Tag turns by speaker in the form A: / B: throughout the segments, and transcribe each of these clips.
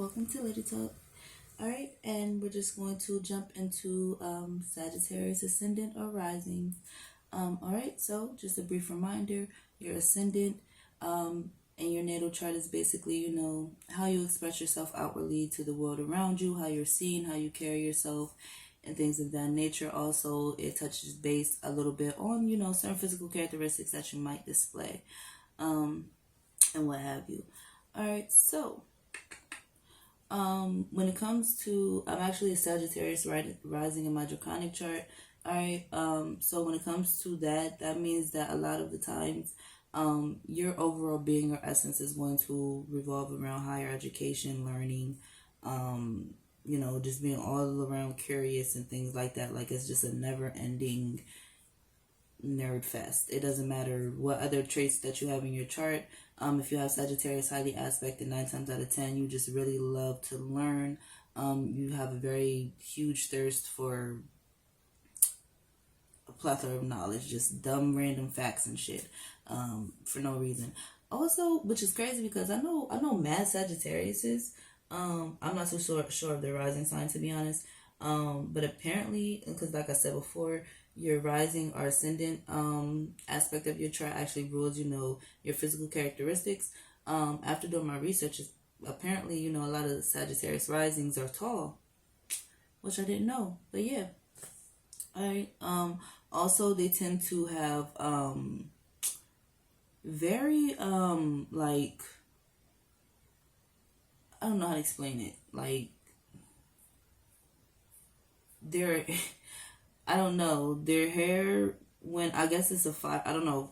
A: welcome to Lady Talk. Alright, and we're just going to jump into Sagittarius Ascendant or Rising. Alright, so just a brief reminder, your Ascendant and your natal chart is basically, how you express yourself outwardly to the world around you, how you're seen, how you carry yourself, and things of that nature. Also, it touches base a little bit on, certain physical characteristics that you might display, and what have you. Alright, so when it comes to, I'm actually a Sagittarius rising in my draconic chart. Alright, so when it comes to that means that a lot of the times, your overall being or essence is going to revolve around higher education, learning, just being all around curious and things like that. Like, it's just a never ending nerd fest. It doesn't matter what other traits that you have in your chart. If you have Sagittarius highly aspected, 9 times out of 10, you just really love to learn. You have a very huge thirst for a plethora of knowledge, just dumb random facts and shit, for no reason. Also, which is crazy because I know mad Sagittariuses. I'm not too sure of their rising sign, to be honest. But apparently, because like I said before, your rising or ascendant aspect of your chart actually rules, your physical characteristics. After doing my research, apparently, a lot of the Sagittarius risings are tall, which I didn't know. But yeah. Alright. Also, they tend to have very like, I don't know how to explain it. Like, they're I don't know, their hair, when, I guess it's a fire, I don't know,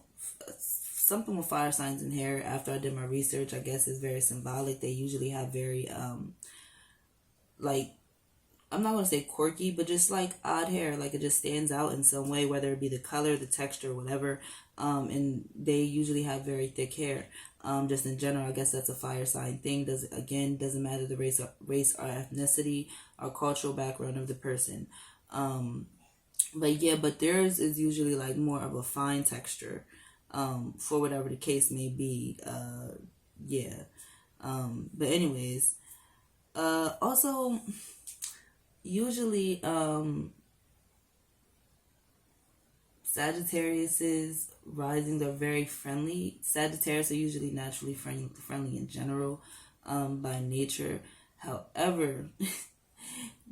A: something with fire signs in hair. After I did my research, I guess is very symbolic. They usually have very, like, I'm not going to say quirky, but just like odd hair. Like, it just stands out in some way, whether it be the color, the texture, whatever. And they usually have very thick hair. Just in general, I guess that's a fire sign thing. Doesn't matter the race or ethnicity or cultural background of the person. But theirs is usually like more of a fine texture, for whatever the case may be. But anyways, also, usually, Sagittarius's risings are very friendly. Sagittarius are usually naturally friendly in general, by nature. However,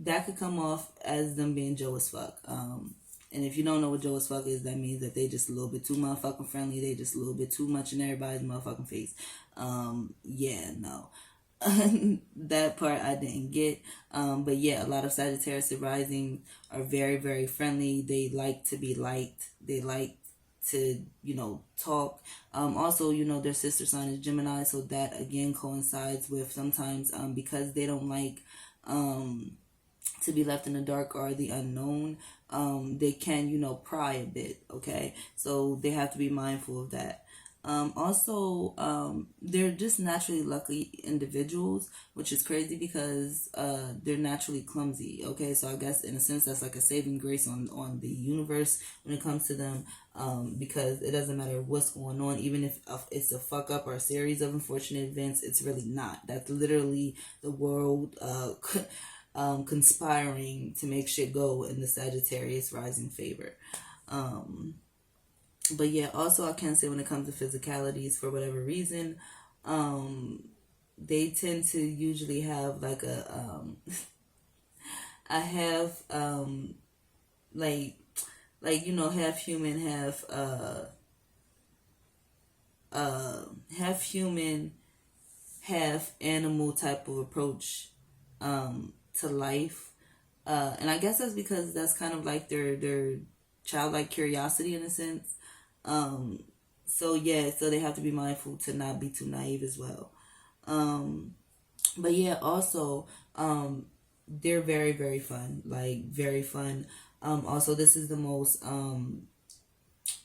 A: that could come off as them being Joe as fuck. And if you don't know what Joe as fuck is, that means that they just a little bit too motherfucking friendly. They just a little bit too much in everybody's motherfucking face. That part I didn't get. But yeah, a lot of Sagittarius rising are very, very friendly. They like to be liked. They like to, talk. Also, their sister sign is Gemini, so that again coincides with sometimes, because they don't like, to be left in the dark or the unknown, they can, pry a bit, okay? So they have to be mindful of that. Also, they're just naturally lucky individuals, which is crazy because they're naturally clumsy, okay? So I guess in a sense that's like a saving grace on the universe when it comes to them, because it doesn't matter what's going on, even if it's a fuck up or a series of unfortunate events, it's really not. That's literally the world conspiring to make shit go in the Sagittarius rising favor. But yeah, also I can say when it comes to physicalities, for whatever reason, they tend to usually have like a half half human, half human, half animal type of approach to life. And I guess that's because that's kind of like their childlike curiosity in a sense. So they have to be mindful to not be too naive as well. But yeah, also, they're very, very fun, like very fun. Also, this is the most,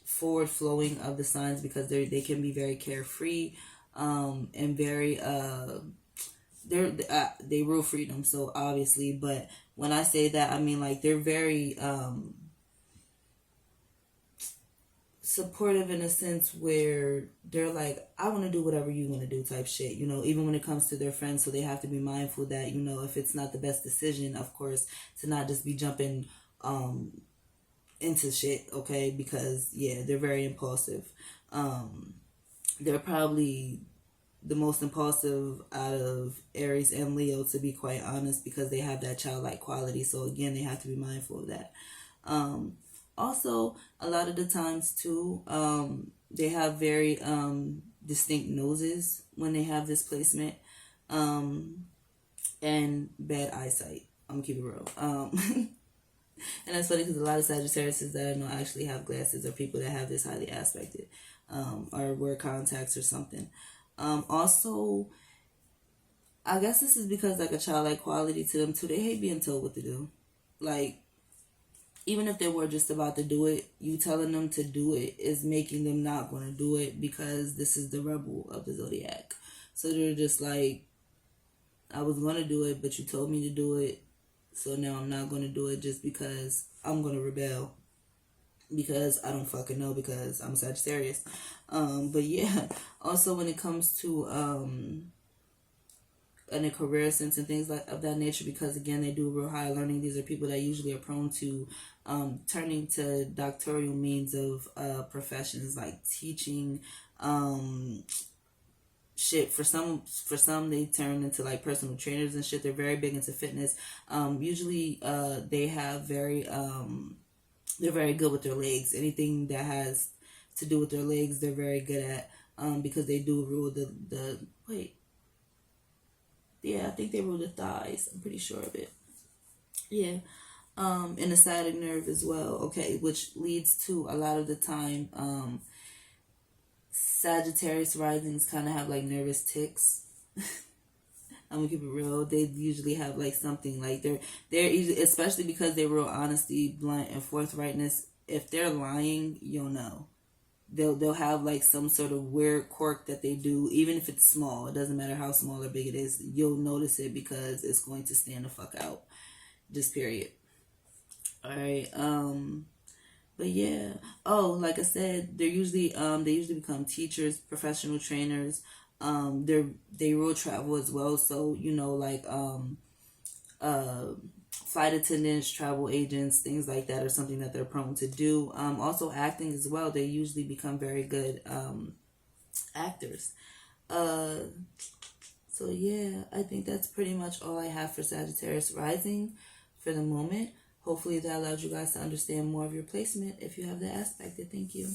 A: forward flowing of the signs because they can be very carefree, and very, they rule freedom. So obviously, but when I say that, I mean like they're very, supportive in a sense where they're like, I want to do whatever you want to do type shit, you know, even when it comes to their friends. So they have to be mindful that, you know, if it's not the best decision, of course, to not just be jumping into shit, okay? Because, yeah, they're very impulsive. They're probably the most impulsive out of Aries and Leo, to be quite honest, because they have that childlike quality. So again, they have to be mindful of that. Also, a lot of the times too, they have very distinct noses when they have this placement, and bad eyesight. I'm gonna keep it real. And that's funny because a lot of Sagittarius that I know actually have glasses, or people that have this highly aspected, or wear contacts or something. Also, I guess this is because like a childlike quality to them too. They hate being told what to do. Like, even if they were just about to do it, you telling them to do it is making them not going to do it, because this is the rebel of the zodiac. So they're just like, I was going to do it, but you told me to do it. So now I'm not going to do it just because I'm going to rebel. Because I don't fucking know, because I'm a Sagittarius. But yeah, also when it comes to in a career sense and things like of that nature, because again they do real high learning. These are people that usually are prone to turning to doctoral means of professions like teaching, shit. For some they turn into like personal trainers and shit. They're very big into fitness. Usually they have they're very good with their legs. Anything that has to do with their legs, they're very good at, because they do rule the wait. Yeah, I think they rule the thighs. I'm pretty sure of it. Yeah. And the sciatic nerve as well. Okay, which leads to a lot of the time, Sagittarius risings kind of have like nervous tics. I'm gonna keep it real. They usually have like something like they're usually, especially because they're real honesty, blunt, and forthrightness. If they're lying, you'll know. They'll have like some sort of weird quirk that they do, even if it's small. It doesn't matter how small or big it is. You'll notice it because it's going to stand the fuck out. Just period. All right. But yeah. Oh, like I said, they usually become teachers, professional trainers. They will travel as well. So you know, like flight attendants, travel agents, things like that are something that they're prone to do. Also acting as well. They usually become very good actors. So yeah, I think that's pretty much all I have for Sagittarius rising for the moment. Hopefully that allowed you guys to understand more of your placement if you have that aspect. Thank you.